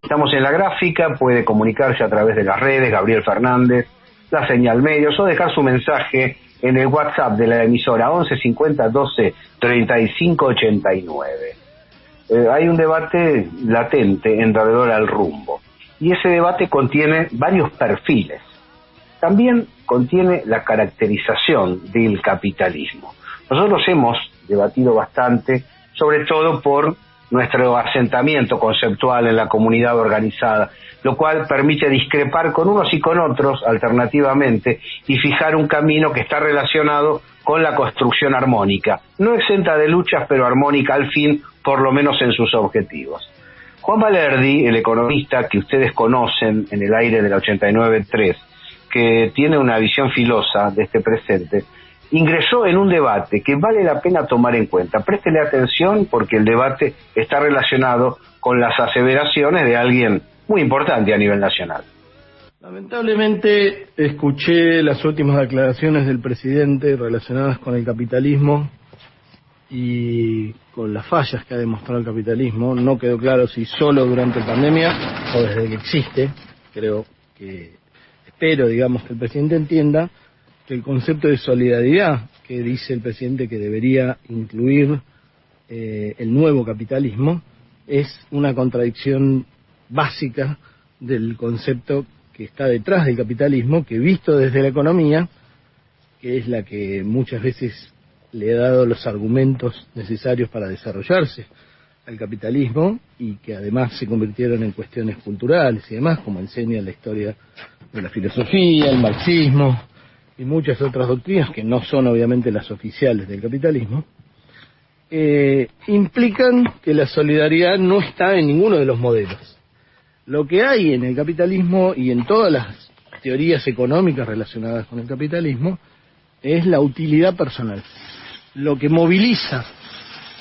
Estamos en la gráfica, puede comunicarse a través de las redes, Gabriel Fernández, la señal medios, o dejar su mensaje en el WhatsApp de la emisora 11 50 12 35 89. Hay un debate latente en alrededor al rumbo, y ese debate contiene varios perfiles. También contiene la caracterización del capitalismo. Nosotros hemos debatido bastante, sobre todo por nuestro asentamiento conceptual en la comunidad organizada, lo cual permite discrepar con unos y con otros alternativamente y fijar un camino que está relacionado con la construcción armónica, no exenta de luchas, pero armónica al fin, por lo menos en sus objetivos. Juan Valerdi, el economista que ustedes conocen en el aire de la 89.3, que tiene una visión filosa de este presente, ingresó en un debate que vale la pena tomar en cuenta. Préstele atención porque el debate está relacionado con las aseveraciones de alguien muy importante a nivel nacional. Lamentablemente escuché las últimas declaraciones del presidente relacionadas con el capitalismo y con las fallas que ha demostrado el capitalismo. No quedó claro si solo durante la pandemia o desde que existe. Espero, digamos, que el presidente entienda que el concepto de solidaridad que dice el presidente que debería incluir el nuevo capitalismo es una contradicción básica del concepto que está detrás del capitalismo, que visto desde la economía, que es la que muchas veces le ha dado los argumentos necesarios para desarrollarse al capitalismo y que además se convirtieron en cuestiones culturales y demás, como enseña la historia de la filosofía, el marxismo y muchas otras doctrinas que no son obviamente las oficiales del capitalismo, implican que la solidaridad no está en ninguno de los modelos. Lo que hay en el capitalismo y en todas las teorías económicas relacionadas con el capitalismo es la utilidad personal. Lo que moviliza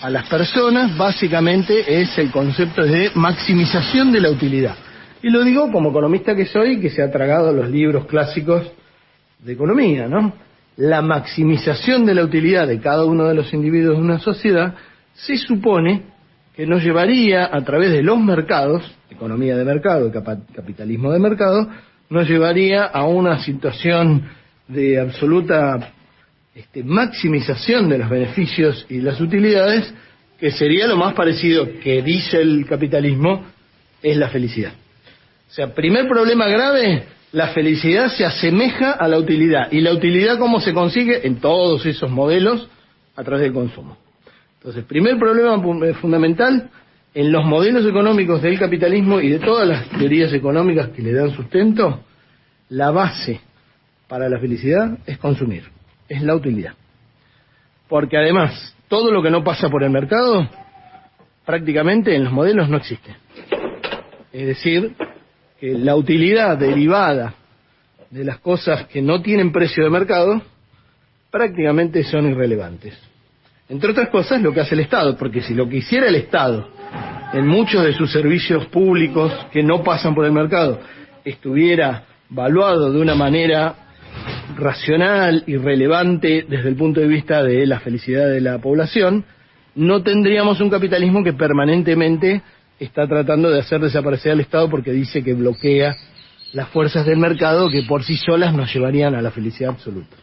a las personas básicamente es el concepto de maximización de la utilidad. Y lo digo como economista que soy, que se ha tragado los libros clásicos de economía, ¿no? La maximización de la utilidad de cada uno de los individuos de una sociedad se supone que nos llevaría a través de los mercados, economía de mercado, capitalismo de mercado, nos llevaría a una situación de absoluta maximización de los beneficios y las utilidades, que sería lo más parecido que dice el capitalismo, es la felicidad. O sea, primer problema grave, la felicidad se asemeja a la utilidad. ¿Y la utilidad cómo se consigue? En todos esos modelos, a través del consumo. Entonces, primer problema fundamental, en los modelos económicos del capitalismo y de todas las teorías económicas que le dan sustento, la base para la felicidad es consumir, es la utilidad. Porque además, todo lo que no pasa por el mercado, prácticamente en los modelos no existe. Es decir, que la utilidad derivada de las cosas que no tienen precio de mercado prácticamente son irrelevantes. Entre otras cosas, lo que hace el Estado, porque si lo que hiciera el Estado en muchos de sus servicios públicos que no pasan por el mercado estuviera valuado de una manera racional y relevante desde el punto de vista de la felicidad de la población, no tendríamos un capitalismo que permanentemente está tratando de hacer desaparecer al Estado porque dice que bloquea las fuerzas del mercado que por sí solas nos llevarían a la felicidad absoluta.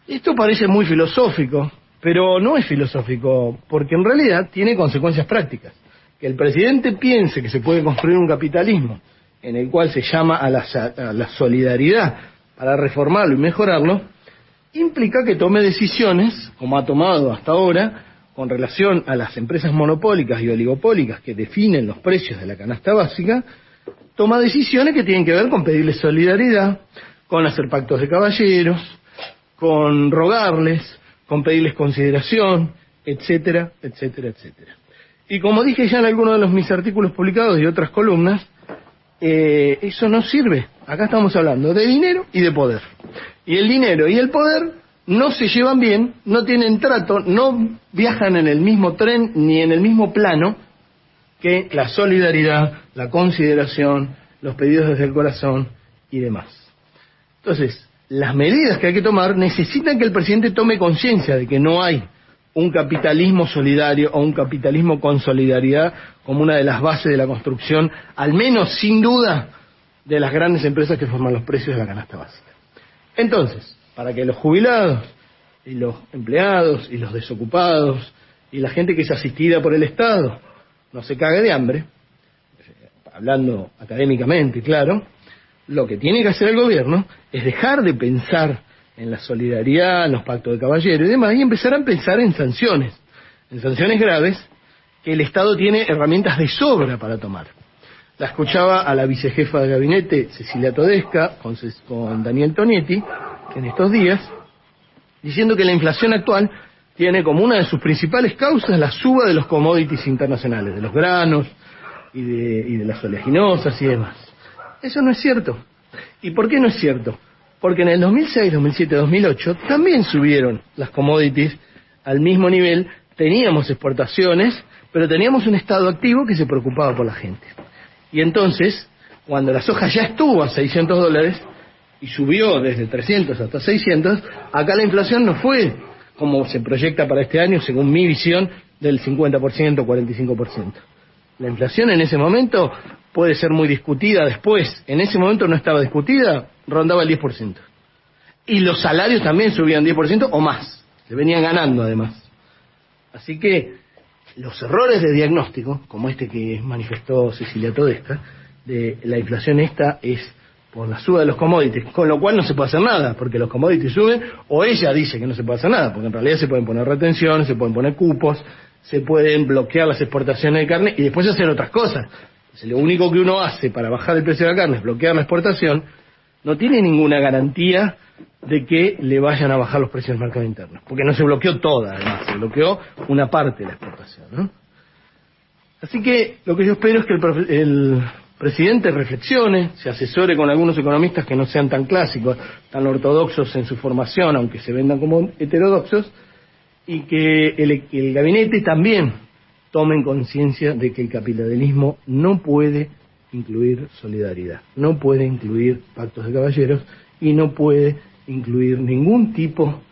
Esto parece muy filosófico, pero no es filosófico, porque en realidad tiene consecuencias prácticas. Que el presidente piense que se puede construir un capitalismo en el cual se llama a la solidaridad para reformarlo y mejorarlo, implica que tome decisiones, como ha tomado hasta ahora, con relación a las empresas monopólicas y oligopólicas que definen los precios de la canasta básica, toma decisiones que tienen que ver con pedirles solidaridad, con hacer pactos de caballeros, con rogarles, con pedirles consideración, etcétera, etcétera, etcétera. Y como dije ya en algunos de mis artículos publicados y otras columnas, eso no sirve. Acá estamos hablando de dinero y de poder. Y el dinero y el poder no se llevan bien, no tienen trato, no viajan en el mismo tren ni en el mismo plano que la solidaridad, la consideración, los pedidos desde el corazón y demás. Entonces, las medidas que hay que tomar necesitan que el presidente tome conciencia de que no hay un capitalismo solidario o un capitalismo con solidaridad como una de las bases de la construcción, al menos sin duda, de las grandes empresas que forman los precios de la canasta básica. Entonces, para que los jubilados y los empleados y los desocupados y la gente que es asistida por el Estado no se cague de hambre, hablando académicamente, claro, lo que tiene que hacer el gobierno es dejar de pensar en la solidaridad, en los pactos de caballero y demás, y empezar a pensar en sanciones graves, que el Estado tiene herramientas de sobra para tomar. La escuchaba a la vicejefa de gabinete, Cecilia Todesca, con Daniel Tonietti, en estos días, diciendo que la inflación actual tiene como una de sus principales causas la suba de los commodities internacionales, de los granos y de las oleaginosas y demás. Eso no es cierto. ¿Y por qué no es cierto? Porque en el 2006, 2007, 2008 también subieron las commodities al mismo nivel, teníamos exportaciones, pero teníamos un Estado activo que se preocupaba por la gente. Y entonces, cuando la soja ya estuvo a $600 y subió desde 300 hasta 600, acá la inflación no fue como se proyecta para este año, según mi visión, del 50%, 45%. La inflación en ese momento puede ser muy discutida después. En ese momento no estaba discutida, rondaba el 10%. Y los salarios también subían 10% o más. Se venían ganando además. Así que los errores de diagnóstico, como este que manifestó Cecilia Todesca, de la inflación esta es por la suba de los commodities, con lo cual no se puede hacer nada, porque los commodities suben, o ella dice que no se puede hacer nada, porque en realidad se pueden poner retenciones, se pueden poner cupos, se pueden bloquear las exportaciones de carne y después hacer otras cosas. Lo único que uno hace para bajar el precio de la carne es bloquear la exportación, no tiene ninguna garantía de que le vayan a bajar los precios del mercado interno, porque no se bloqueó toda, además, se bloqueó una parte de la exportación, ¿no? Así que lo que yo espero es que el presidente reflexione, se asesore con algunos economistas que no sean tan clásicos, tan ortodoxos en su formación, aunque se vendan como heterodoxos, y que el gabinete también tomen conciencia de que el capitalismo no puede incluir solidaridad, no puede incluir pactos de caballeros y no puede incluir ningún tipo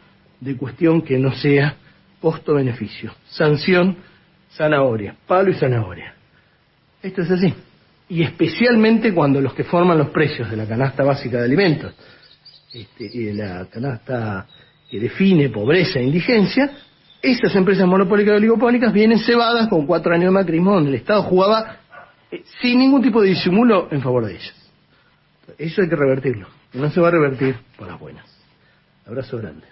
de cuestión que no sea costo-beneficio, sanción, zanahoria, palo y zanahoria. Esto es así. Y especialmente cuando los que forman los precios de la canasta básica de alimentos y de la canasta que define pobreza e indigencia, esas empresas monopólicas y oligopólicas vienen cebadas con 4 años de macrismo donde el Estado jugaba sin ningún tipo de disimulo en favor de ellas. Eso hay que revertirlo, que no se va a revertir por las buenas. Abrazo grande.